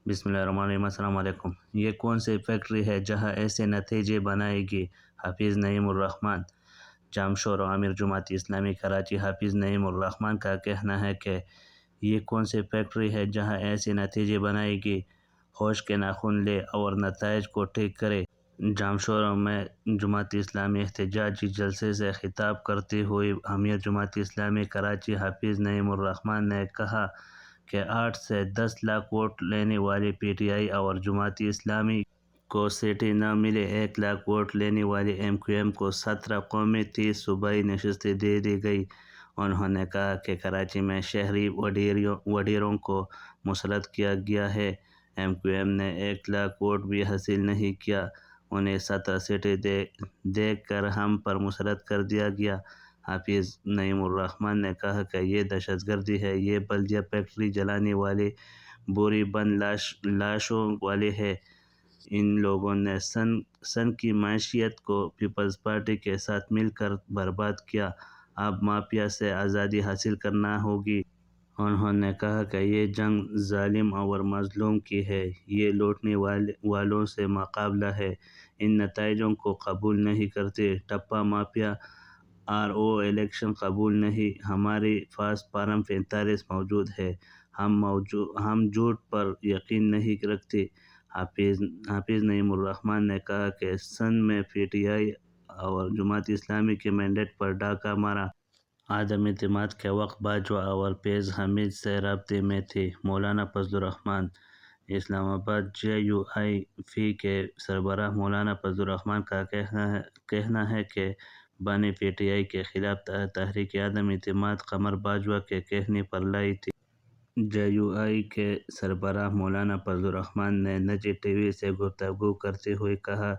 بسم اللہ الرحمن الرحیم۔ السلام علیکم۔ یہ کون سی فیکٹری ہے جہاں ایسے نتیجے بنائے گی؟ حافظ نعیم الرحمن، جامشور امیر جماعت اسلامی کراچی۔ حافظ نعیم الرحمن کا کہنا ہے کہ یہ کون سی فیکٹری ہے جہاں ایسے نتیجے بنائے گی؟ ہوش کے ناخن لے اور نتائج کو ٹھیک کرے۔ جامشور میں جماعت اسلامی احتجاجی جلسے سے خطاب کرتے ہوئے امیر جماعت اسلامی کراچی حافظ نعیم الرحمن نے کہا کہ 8 سے 10 لاکھ ووٹ لینے والی پی ٹی آئی اور جماعت اسلامی کو سیٹیں نہ ملے، 1 لاکھ ووٹ لینے والی ایم کیو ایم کو 17 قومی 30 صوبائی نشستیں دے دی گئی۔ انہوں نے کہا کہ کراچی میں شہری وڈیروں کو مسلط کیا گیا ہے، ایم کیو ایم نے 1 لاکھ ووٹ بھی حاصل نہیں کیا، انہیں 17 سیٹیں دے کر ہم پر مسلط کر دیا گیا۔ حافظ نعیم الرحمن نے کہا کہ یہ دہشت گردی ہے، یہ بلدیہ فیکٹری جلانے والے بوری بند لاشوں والے ہیں۔ ان لوگوں نے سن کی معیشت کو پیپلز پارٹی کے ساتھ مل کر برباد کیا، اب مافیا سے آزادی حاصل کرنا ہوگی۔ انہوں نے کہا کہ یہ جنگ ظالم اور مظلوم کی ہے، یہ لوٹنے والوں سے مقابلہ ہے، ان نتائجوں کو قبول نہیں کرتے۔ ٹپا مافیا آر او الیکشن قبول نہیں، ہمارے پاس فارم 45 موجود ہے، ہم جھوٹ پر یقین نہیں رکھتے۔ حافظ نعیم الرحمن نے کہا کہ سندھ میں پی ٹی آئی اور جماعت اسلامی کے مینڈیٹ پر ڈاکہ مارا۔ عدم اعتماد کے وقت باجوہ اور فیض حمید سے رابطے میں تھے۔ مولانا فضل الرحمن، اسلام آباد جے یو آئی فی کے سربراہ مولانا فضل الرحمن کا کہنا ہے کہ بانی پی ٹی آئی کے خلاف تحریک عدم اعتماد قمر باجوہ کے کہنے پر لائی تھی۔ جے یو آئی کے سربراہ مولانا فضل الرحمن نے نجی ٹی وی سے گفتگو کرتے ہوئے کہا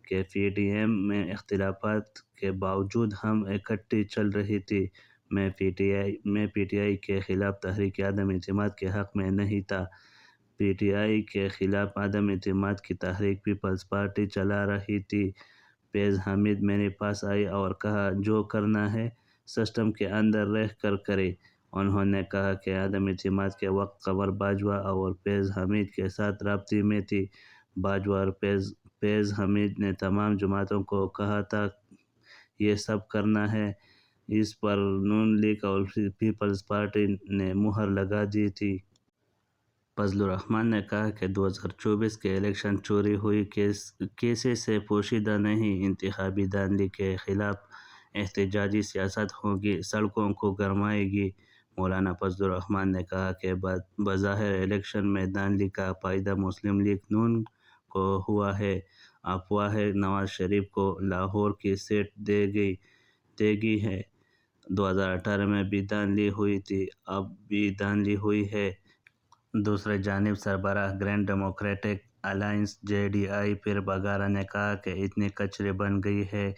کہ پی ٹی ایم میں اختلافات کے باوجود ہم اکٹھے چل رہے تھے، میں پی ٹی آئی کے خلاف تحریک عدم اعتماد کے حق میں نہیں تھا۔ پی ٹی آئی کے خلاف عدم اعتماد کی تحریک پیپلز پارٹی چلا رہی تھی۔ فیض حمید میرے پاس آئے اور کہا جو کرنا ہے سسٹم کے اندر رہ کر کرے۔ انہوں نے کہا کہ عدم اعتماد کے وقت قمر باجوہ اور فیض حمید کے ساتھ رابطے میں تھی۔ باجوہ اور فیض حمید نے تمام جماعتوں کو کہا تھا یہ سب کرنا ہے، اس پر نون لیگ اور پیپلز پارٹی نے مہر لگا دی تھی۔ فضل الرحمن نے کہا کہ 2024 کے الیکشن چوری ہوئی کیسز سے پوشیدہ نہیں، انتخابی دھاندلی کے خلاف احتجاجی سیاست ہوگی، سڑکوں کو گرمائے گی۔ مولانا فضل الرحمن نے کہا کہ بظاہر الیکشن میں دھاندلی کا فائدہ مسلم لیگ نون کو ہوا ہے، افواہ ہے نواز شریف کو لاہور کی سیٹ دے گی ہے، 2018 میں بھی دھاندلی ہوئی تھی، اب بھی دھاندلی ہوئی ہے۔ دوسری جانب سربراہ grand democratic alliance J D I Pir Pagara نے کہا کہ اتنے کچرے بن گئی ہے،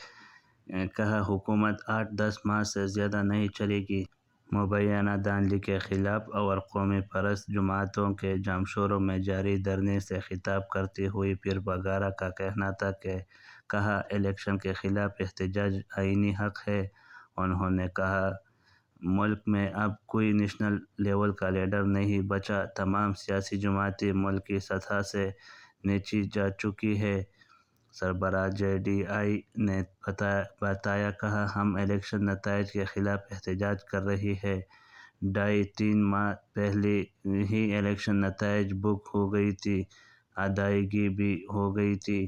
کہا حکومت 8-10 ماہ سے زیادہ نہیں چلے گی۔ مبینہ دھاندلی کے خلاف اور قومی پرست جماعتوں کے جامشوروں میں جاری دھرنے سے خطاب کرتے ہوئے پیر بگارا کا کہنا تھا کہ کہا الیکشن کے خلاف احتجاج آئینی حق ہے۔ انہوں نے کہا ملک میں اب کوئی نیشنل لیول کا لیڈر نہیں بچا، تمام سیاسی جماعتیں ملک کی سطح سے نیچی جا چکی ہیں۔ سربراہ جے ڈی آئی نے بتایا کہا ہم الیکشن نتائج کے خلاف احتجاج کر رہے ہیں، 2.5-3 ماہ پہلے ہی الیکشن نتائج بک ہو گئی تھی، ادائیگی بھی ہو گئی تھی۔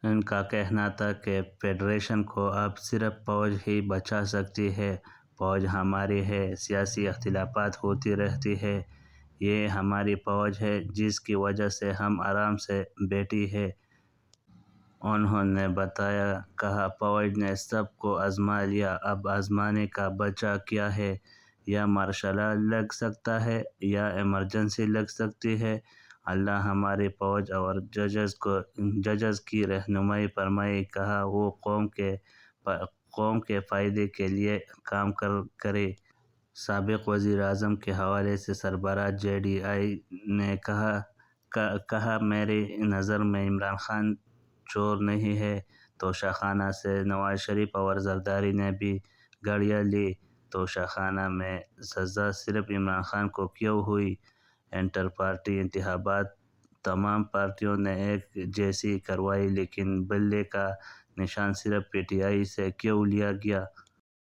ان کا کہنا تھا کہ فیڈریشن کو اب صرف فوج ہی بچا سکتی ہے، فوج ہماری ہے، سیاسی اختلافات ہوتی رہتی ہیں، یہ ہماری فوج ہے جس کی وجہ سے ہم آرام سے بیٹھے ہیں۔ انہوں نے بتایا کہا فوج نے سب کو آزما لیا، اب آزمانے کا بچا کیا ہے، یا مارشل لا لگ سکتا ہے یا ایمرجنسی لگ سکتی ہے، اللہ ہماری فوج اور ججز کی رہنمائی فرمائے، کہا وہ قوم کے فائدے کے لیے کام کرے۔ سابق وزیر اعظم کے حوالے سے سربراہ جے ڈی آئی نے کہا میری نظر میں عمران خان چور نہیں ہے، توشہ خانہ سے نواز شریف اور زرداری نے بھی گاڑیاں لی، توشہ خانہ میں سزا صرف عمران خان کو کیوں ہوئی؟ انٹر پارٹی انتخابات تمام پارٹیوں نے ایک جیسی کروائی، لیکن بلے کا نشان صرف پی ٹی آئی سے کیوں لیا گیا؟